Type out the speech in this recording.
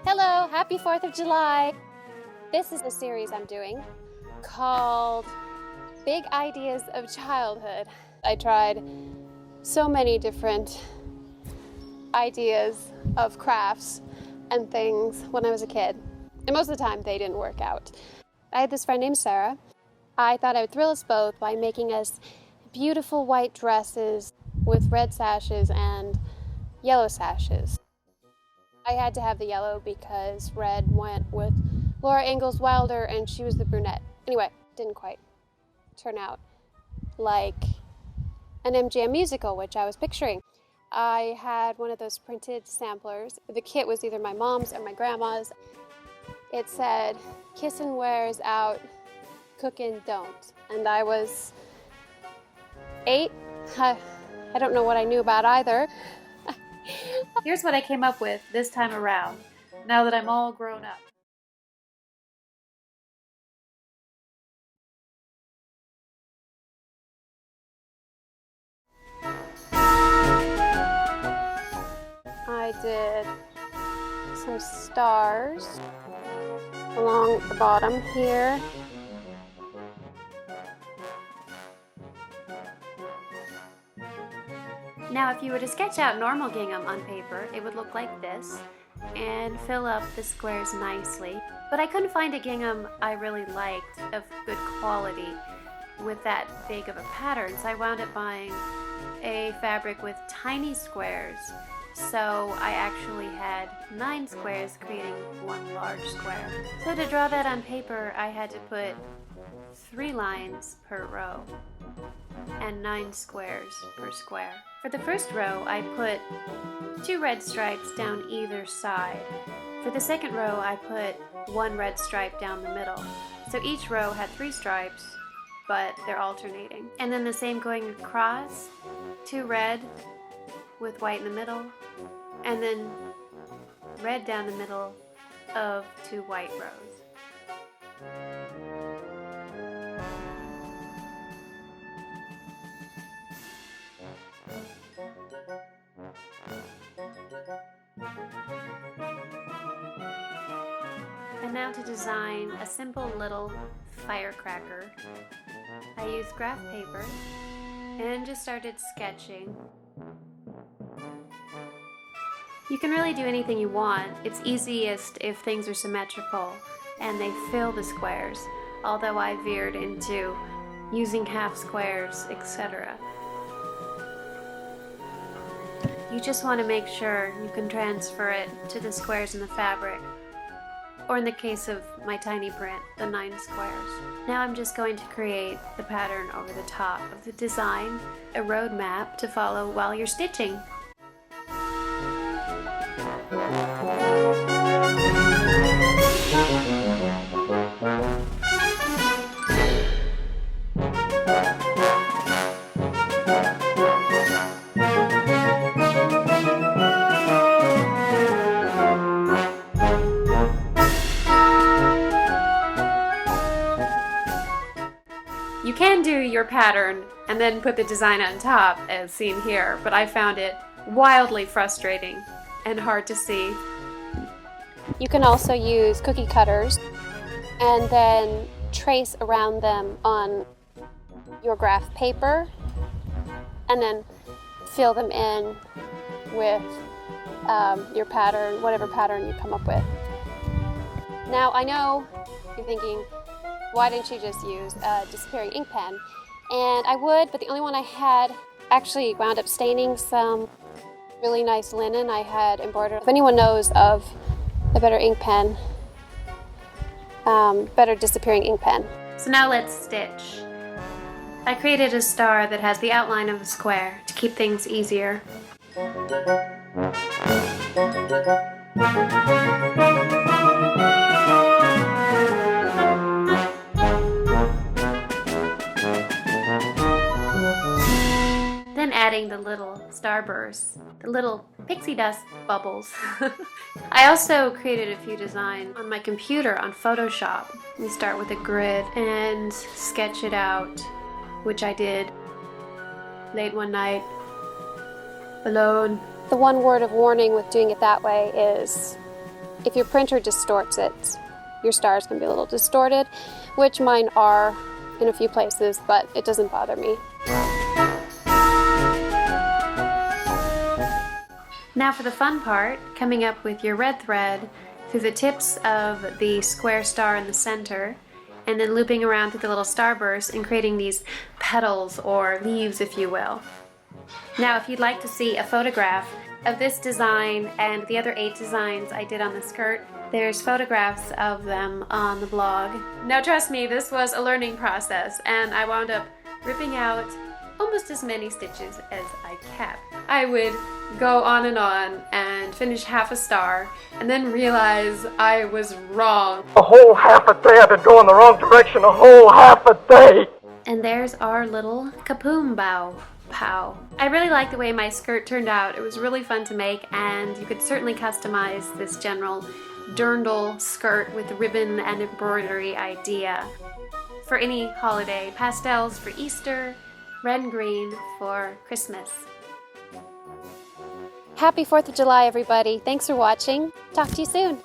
Hello, happy 4th of July. This is a series I'm doing called Big Ideas of Childhood. I tried so many different ideas of crafts and things when I was a kid, and most of the time they didn't work out. I had this friend named Sarah. I thought I would thrill us both by making us beautiful white dresses with red sashes and yellow sashes. I had to have the yellow because red went with Laura Ingalls Wilder and she was the brunette. Anyway, didn't quite turn out like an MGM musical, which I was picturing. I had one of those printed samplers. The kit was either my mom's or my grandma's. It said, "Kissin' wears out, cookin' don't." And I was 8. I don't know what I knew about either. Here's what I came up with this time around, now that I'm all grown up. I did some stars along the bottom here. Now, if you were to sketch out normal gingham on paper, it would look like this and fill up the squares nicely. But I couldn't find a gingham I really liked of good quality with that big of a pattern, so I wound up buying a fabric with tiny squares. So I actually had 9 squares creating one large square. So to draw that on paper, I had to put 3 lines per row and 9 squares per square. For the first row, I put 2 red stripes down either side. For the second row, I put 1 red stripe down the middle. So each row had 3 stripes, but they're alternating. And then the same going across, 2 red with white in the middle, and then red down the middle of 2 white rows. And now to design a simple little firecracker, I used graph paper and just started sketching. You can really do anything you want. It's easiest if things are symmetrical and they fill the squares, although I veered into using half squares, etc. You just want to make sure you can transfer it to the squares in the fabric, or in the case of my tiny print, the 9 squares. Now I'm just going to create the pattern over the top of the design, a road map to follow while you're stitching. You can do your pattern and then put the design on top, as seen here, but I found it wildly frustrating and hard to see. You can also use cookie cutters and then trace around them on your graph paper and then fill them in with your pattern, whatever pattern you come up with. Now I know you're thinking, why didn't you just use a disappearing ink pen? And I would, but the only one I had actually wound up staining some really nice linen I had embroidered. If anyone knows of a better ink pen, better disappearing ink pen. So now let's stitch. I created a star that has the outline of a square to keep things easier. Then adding the little starbursts, the little pixie dust bubbles. I also created a few designs on my computer on Photoshop. We start with a grid and sketch it out, which I did late one night Alone. The one word of warning with doing it that way is if your printer distorts it, your stars can be a little distorted, which mine are in a few places, but it doesn't bother me. Now for the fun part, coming up with your red thread through the tips of the square star in the center, and then looping around through the little starburst and creating these petals or leaves, if you will. Now if you'd like to see a photograph of this design and the other 8 designs I did on the skirt, there's photographs of them on the blog. Now trust me, this was a learning process, and I wound up ripping out almost as many stitches as I kept. I would go on and finish half a star and then realize I was wrong. A whole half a day I've been going the wrong direction, a whole half a day! And there's our little kapoom bow. Pow. I really like the way my skirt turned out. It was really fun to make, and you could certainly customize this general dirndl skirt with ribbon and embroidery idea for any holiday. Pastels for Easter, red and green for Christmas. Happy 4th of July, everybody. Thanks for watching. Talk to you soon.